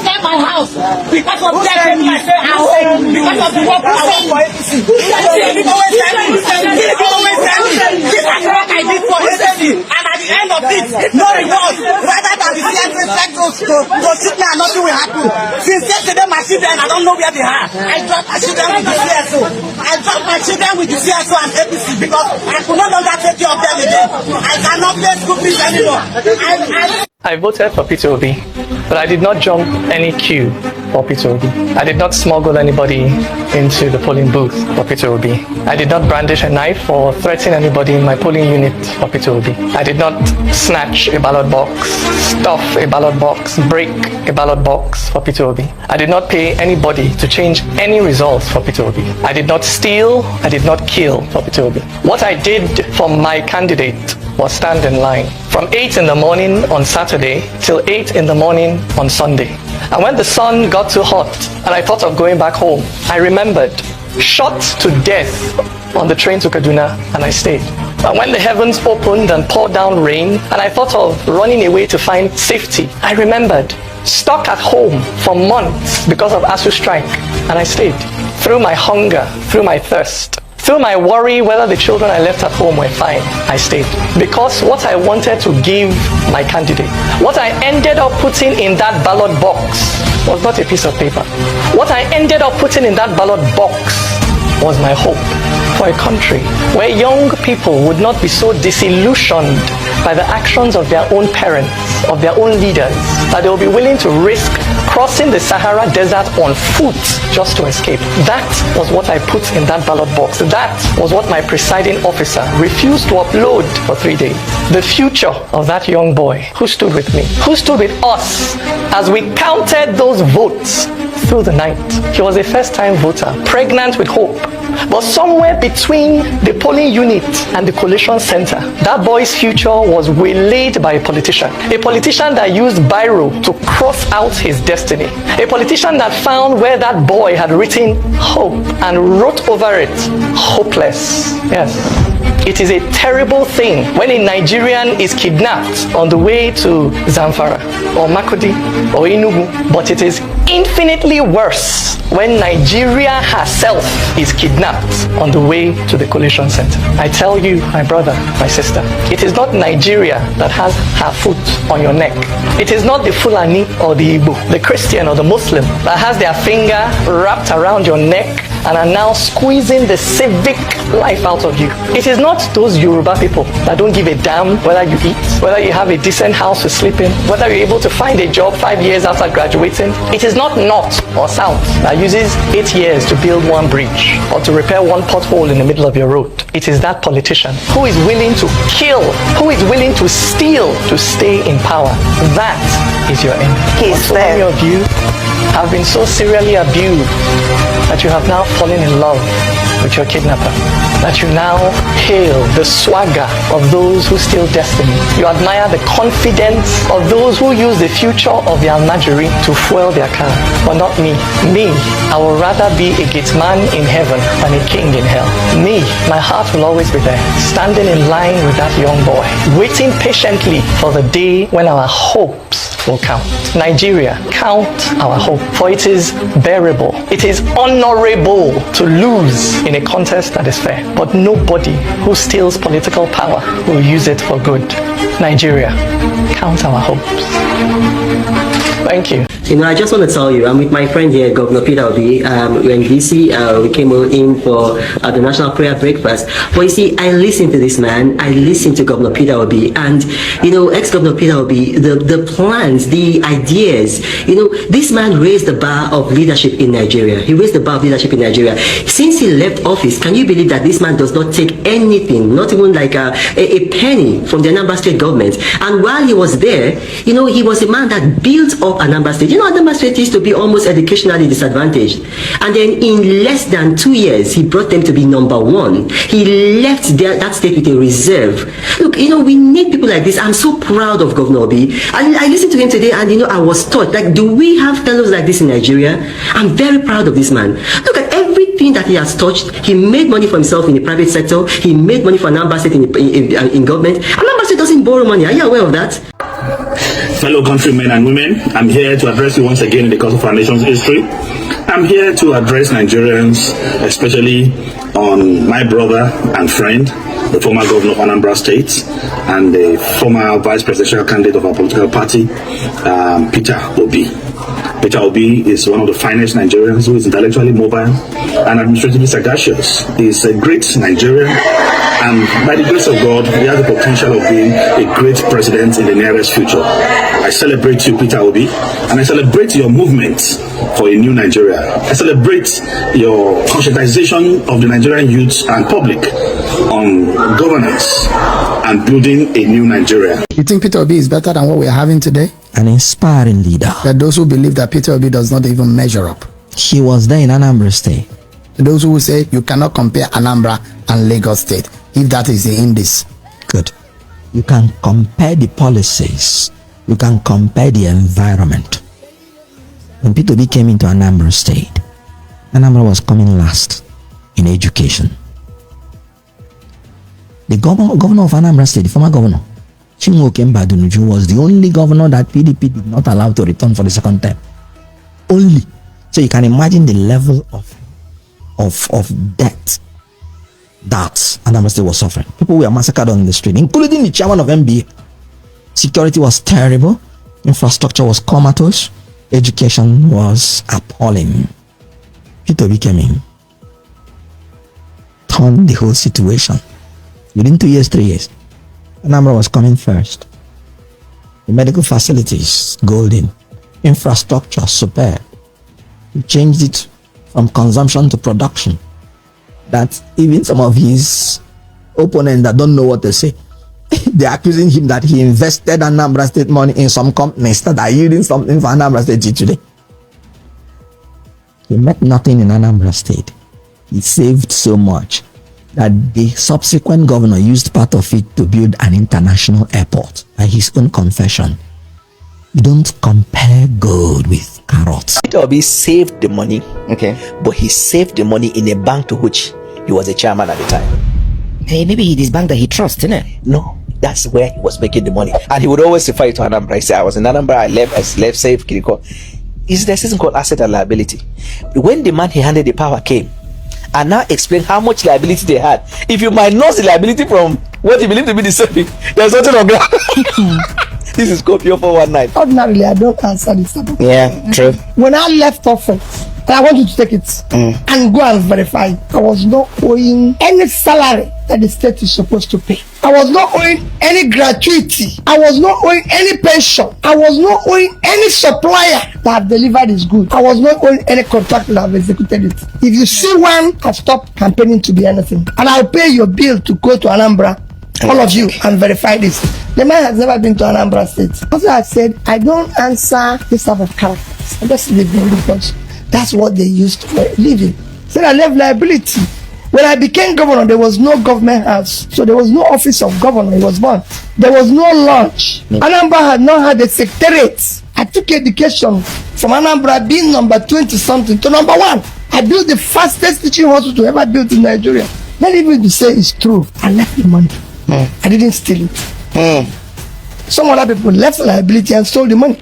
sell my house because of that. Because of the work I did. This is what I did for APC, and at the end of it, no reward. Rather than the CSA sectors to sit there and nothing will happen. Since yesterday, my children, I don't know where they are. I dropped my children with the CSO. I dropped my children with the CSO and APC because I could no longer take care of them again. I cannot play school fees anymore. I voted for Peter Obi, but I did not jump any queue for Peter Obi. I did not smuggle anybody into the polling booth for Peter Obi. I did not brandish a knife or threaten anybody in my polling unit for Peter Obi. I did not snatch a ballot box, stuff a ballot box, break a ballot box for Peter Obi. I did not pay anybody to change any results for Peter Obi. I did not steal, I did not kill for Peter Obi. What I did for my candidate was stand in line from 8 in the morning on Saturday till 8 in the morning on Sunday. And when the sun got too hot and I thought of going back home, I remembered, shot to death on the train to Kaduna, and I stayed. And when the heavens opened and poured down rain and I thought of running away to find safety, I remembered, stuck at home for months because of ASU strike, and I stayed. Through my hunger, through my thirst, through my worry whether the children I left at home were fine, I stayed. Because what I wanted to give my candidate, what I ended up putting in that ballot box was not a piece of paper. What I ended up putting in that ballot box was my hope for a country where young people would not be so disillusioned by the actions of their own parents, of their own leaders, that they will be willing to risk crossing the Sahara Desert on foot just to escape. That was what I put in that ballot box. That was what my presiding officer refused to upload for 3 days. The future of that young boy who stood with me, who stood with us as we counted those votes through the night. He was a first-time voter, pregnant with hope. But somewhere between the polling unit and the collation center, that boy's future was waylaid by a politician that used biro to cross out his destiny, a politician that found where that boy had written hope and wrote over it hopeless. Yes. It is a terrible thing when a Nigerian is kidnapped on the way to Zamfara or Makodi or Enugu, but it is infinitely worse when Nigeria herself is kidnapped on the way to the collation center. I tell you, my brother, my sister, it is not Nigeria that has her foot on your neck. It is not the Fulani or the Igbo, the Christian or the Muslim that has their finger wrapped around your neck and are now squeezing the civic life out of you. It is not those Yoruba people that don't give a damn whether you eat, whether you have a decent house to sleep in, whether you're able to find a job 5 years after graduating. It is not North or South that uses 8 years to build one bridge or to repair one pothole in the middle of your road. It is that politician who is willing to kill, who is willing to steal to stay in power. That is your enemy. So many of you have been so serially abused that you have now fallen in love with your kidnapper, that you now hail the swagger of those who steal destiny. You admire the confidence of those who use the future of their Almajiri to fuel their car. But not me. Me, I will rather be a gate man in heaven than a king in hell. Me, my heart will always be there, standing in line with that young boy, waiting patiently for the day when our hopes will count. Nigeria, count our hope, for it is bearable, it is honorable to lose in a contest that is fair. But nobody who steals political power will use it for good. Nigeria, count our hopes. Thank you. You know, I just want to tell you, I'm with my friend here, Governor Peter Obi. We're in DC. We came in for the National Prayer Breakfast. But you see, I listened to this man. I listened to Governor Peter Obi. And, you know, ex-Governor Peter Obi, the plans, the ideas, you know, this man raised the bar of leadership in Nigeria. He raised the bar of leadership in Nigeria. Since he left office, can you believe that this man does not take anything, not even like a penny from the Anambra State government? And while he was there, you know, he was a man that built up Anambra State. You know, Anambra State used to be almost educationally disadvantaged. And then in less than 2 years, he brought them to be #1. He left that state with a reserve. Look, you know, we need people like this. I'm so proud of Governor Obi. I listened to him today and, you know, I was taught, like, do we have fellows like this in Nigeria? I'm very proud of this man. Look at everything that he has touched. He made money for himself in the private sector. He made money for Anambra State in government. Anambra State doesn't borrow money. Are you aware of that? fellow countrymen and women, I'm here to address you once again in the course of our nation's history. I'm here to address Nigerians, especially on my brother and friend, the former governor of Anambra State and the former vice presidential candidate of our political party, Peter Obi. Peter Obi is one of the finest Nigerians who is intellectually mobile and administratively sagacious. He is a great Nigerian, and by the grace of God, he has the potential of being a great president in the nearest future. I celebrate you, Peter Obi, and I celebrate your movement for a new Nigeria. I celebrate your conscientization of the Nigerian youth and public on governance and building a new Nigeria. You think Peter Obi is better than what we are having today? An inspiring leader. There are those who believe that Peter Obi does not even measure up. He was there in Anambra State. Those who will say you cannot compare Anambra and Lagos State, if that is the indice. Good. You can compare the policies. You can compare the environment. When Peter Obi came into Anambra State, Anambra was coming last in education. The governor of Anambra State, the former governor, Chinwoke Mbadunuju, was the only governor that PDP did not allow to return for the second time. Only. So you can imagine the level of debt that Anambra State was suffering. People were massacred on the street, including the chairman of MBA. Security was terrible. Infrastructure was comatose. Education was appalling. Peter Obi came in, turned the whole situation. Within 2 years, 3 years, Anambra was coming first. The medical facilities, golden. Infrastructure, superb. He changed it from consumption to production. That even some of his opponents that don't know what to say, they're accusing him that he invested Anambra State money in some companies that are yielding something for Anambra State today. He met nothing in Anambra State. He saved so much that the subsequent governor used part of it to build an international airport. By his own confession, you don't compare gold with carrots. Peter Obi saved the money, Okay. but he saved the money in a bank to which he was a chairman at the time. Hey, maybe it is bank that he trusts, isn't it? No, that's where he was making the money. And he would always refer to Anambra. He said, I was in Anambra, I left safe, Kiriko. There's a system called asset and liability. When the man he handed the power came, and now explain how much liability they had. If you minus the liability from what you believe to be the saving, there's nothing on ground. This is Scorpio 419. Ordinarily, I don't answer this. Yeah, true. When I left office, and I want you to take it and go and verify, I was not owing any salary that the state is supposed to pay. I was not owing any gratuity. I was not owing any pension. I was not owing any supplier that have delivered his goods. I was not owing any contractor that have executed it. If you see one, I've stopped campaigning to be anything. And I'll pay your bill to go to Anambra, all of you, and verify this. The man has never been to Anambra State. Also, I said, I don't answer this type of characters. I just leave them because that's what they used for a living. So I left liability. When I became governor, there was no government house. So there was no office of governor. It was born. There was no lunch. Anambra had not had a secretariat. I took education from Anambra being number 20 something to number 1. I built the fastest teaching hospital ever built in Nigeria. Not even to say it's true. I left the money. I didn't steal it. Some other people left liability and stole the money.